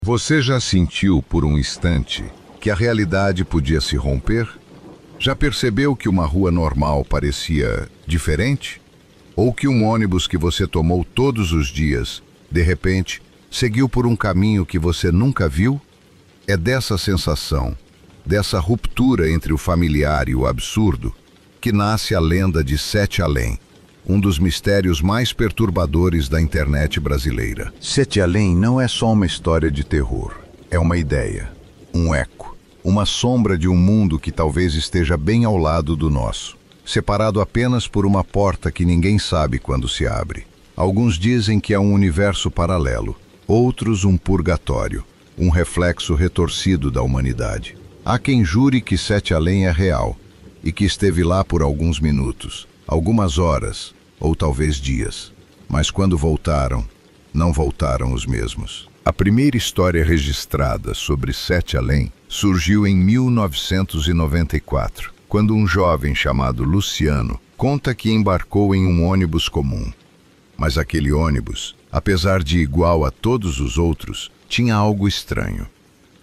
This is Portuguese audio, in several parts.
Você já sentiu por um instante que a realidade podia se romper? Já percebeu que uma rua normal parecia diferente? Ou que um ônibus que você tomou todos os dias, de repente, seguiu por um caminho que você nunca viu? É dessa sensação, dessa ruptura entre o familiar e o absurdo, que nasce a lenda de Sete Além, um dos mistérios mais perturbadores da internet brasileira. Sete Além não é só uma história de terror, é uma ideia, um eco, uma sombra de um mundo que talvez esteja bem ao lado do nosso, separado apenas por uma porta que ninguém sabe quando se abre. Alguns dizem que é um universo paralelo, outros um purgatório, um reflexo retorcido da humanidade. Há quem jure que Sete Além é real e que esteve lá por alguns minutos, algumas horas ou talvez dias. Mas quando voltaram, não voltaram os mesmos. A primeira história registrada sobre Sete Além surgiu em 1994, quando um jovem chamado Luciano conta que embarcou em um ônibus comum. Mas aquele ônibus, apesar de igual a todos os outros, tinha algo estranho.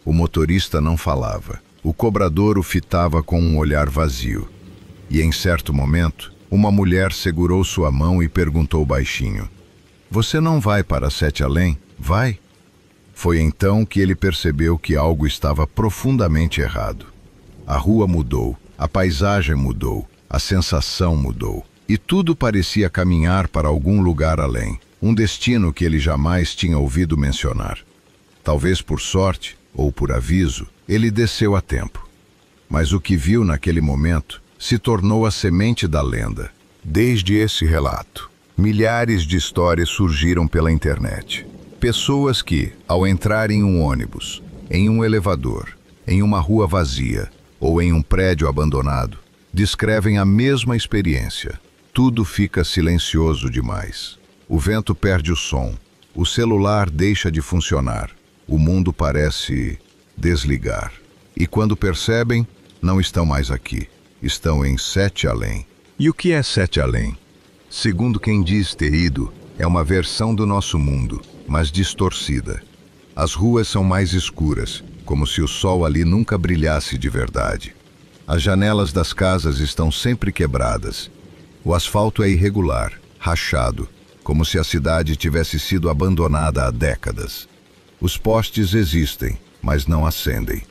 O motorista não falava. O cobrador o fitava com um olhar vazio. E em certo momento, uma mulher segurou sua mão e perguntou baixinho: "Você não vai para Sete Além? Vai?" Foi então que ele percebeu que algo estava profundamente errado. A rua mudou, a paisagem mudou, a sensação mudou. E tudo parecia caminhar para algum lugar além, um destino que ele jamais tinha ouvido mencionar. Talvez por sorte, ou por aviso, ele desceu a tempo. Mas o que viu naquele momento se tornou a semente da lenda. Desde esse relato, milhares de histórias surgiram pela internet. Pessoas que, ao entrar em um ônibus, em um elevador, em uma rua vazia ou em um prédio abandonado, descrevem a mesma experiência. Tudo fica silencioso demais. O vento perde o som, o celular deixa de funcionar, o mundo parece desligar. E quando percebem, não estão mais aqui, estão em Sete Além. E o que é Sete Além? Segundo quem diz ter ido, é uma versão do nosso mundo, mas distorcida. As ruas são mais escuras, como se o sol ali nunca brilhasse de verdade. As janelas das casas estão sempre quebradas. O asfalto é irregular, rachado, como se a cidade tivesse sido abandonada há décadas. Os postes existem, mas não acendem.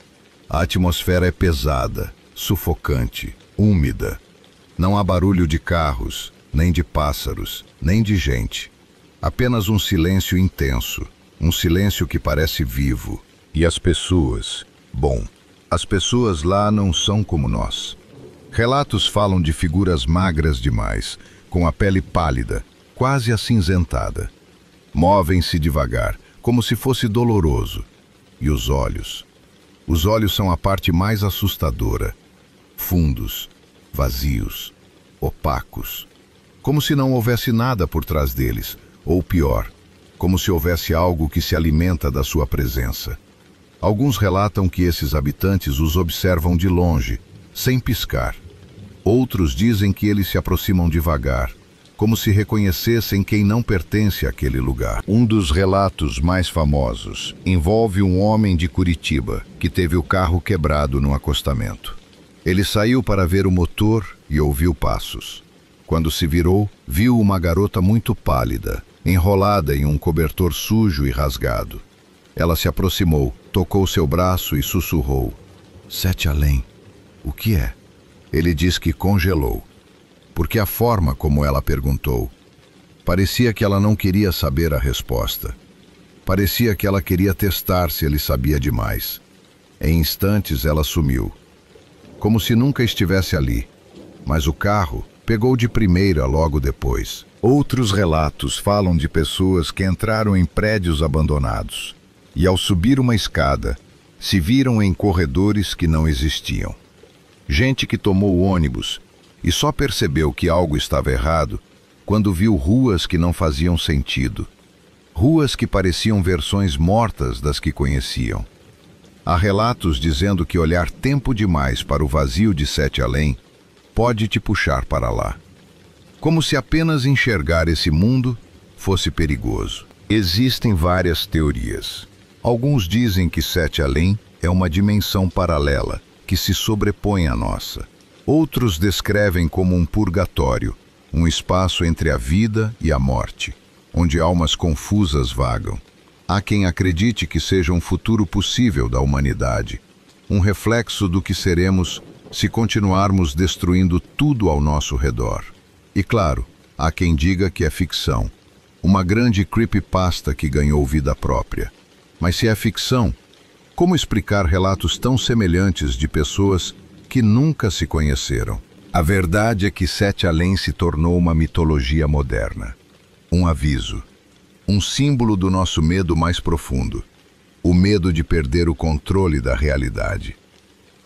A atmosfera é pesada, sufocante, úmida. Não há barulho de carros, nem de pássaros, nem de gente. Apenas um silêncio intenso, um silêncio que parece vivo. E as pessoas? Bom, as pessoas lá não são como nós. Relatos falam de figuras magras demais, com a pele pálida, quase acinzentada. Movem-se devagar, como se fosse doloroso. E os olhos? Os olhos são a parte mais assustadora. Fundos, vazios, opacos. Como se não houvesse nada por trás deles, ou pior, como se houvesse algo que se alimenta da sua presença. Alguns relatam que esses habitantes os observam de longe, sem piscar. Outros dizem que eles se aproximam devagar, como se reconhecessem quem não pertence àquele lugar. Um dos relatos mais famosos envolve um homem de Curitiba que teve o carro quebrado no acostamento. Ele saiu para ver o motor e ouviu passos. Quando se virou, viu uma garota muito pálida, enrolada em um cobertor sujo e rasgado. Ela se aproximou, tocou seu braço e sussurrou: "Sete Além, o que é?" Ele diz que congelou, porque a forma como ela perguntou, parecia que ela não queria saber a resposta. Parecia que ela queria testar se ele sabia demais. Em instantes ela sumiu, como se nunca estivesse ali, mas o carro pegou de primeira logo depois. Outros relatos falam de pessoas que entraram em prédios abandonados e, ao subir uma escada, se viram em corredores que não existiam. Gente que tomou o ônibus e só percebeu que algo estava errado quando viu ruas que não faziam sentido. Ruas que pareciam versões mortas das que conheciam. Há relatos dizendo que olhar tempo demais para o vazio de Sete Além pode te puxar para lá. Como se apenas enxergar esse mundo fosse perigoso. Existem várias teorias. Alguns dizem que Sete Além é uma dimensão paralela que se sobrepõe à nossa. Outros descrevem como um purgatório, um espaço entre a vida e a morte, onde almas confusas vagam. Há quem acredite que seja um futuro possível da humanidade, um reflexo do que seremos se continuarmos destruindo tudo ao nosso redor. E claro, há quem diga que é ficção, uma grande creepypasta que ganhou vida própria. Mas se é ficção, como explicar relatos tão semelhantes de pessoas que nunca se conheceram? A verdade é que Sete Além se tornou uma mitologia moderna. Um aviso, um símbolo do nosso medo mais profundo, o medo de perder o controle da realidade,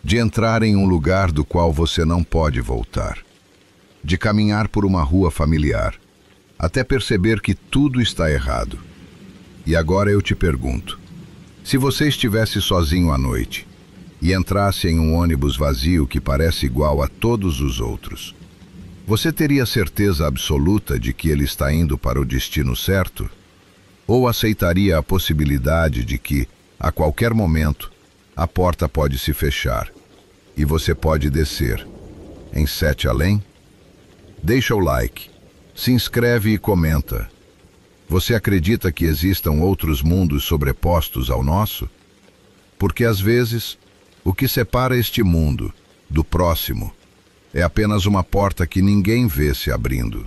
de entrar em um lugar do qual você não pode voltar, de caminhar por uma rua familiar, até perceber que tudo está errado. E agora eu te pergunto, se você estivesse sozinho à noite e entrasse em um ônibus vazio que parece igual a todos os outros, você teria certeza absoluta de que ele está indo para o destino certo? Ou aceitaria a possibilidade de que, a qualquer momento, a porta pode se fechar e você pode descer em Sete Além? Deixa o like, se inscreve e comenta. Você acredita que existam outros mundos sobrepostos ao nosso? Porque às vezes, o que separa este mundo do próximo é apenas uma porta que ninguém vê se abrindo.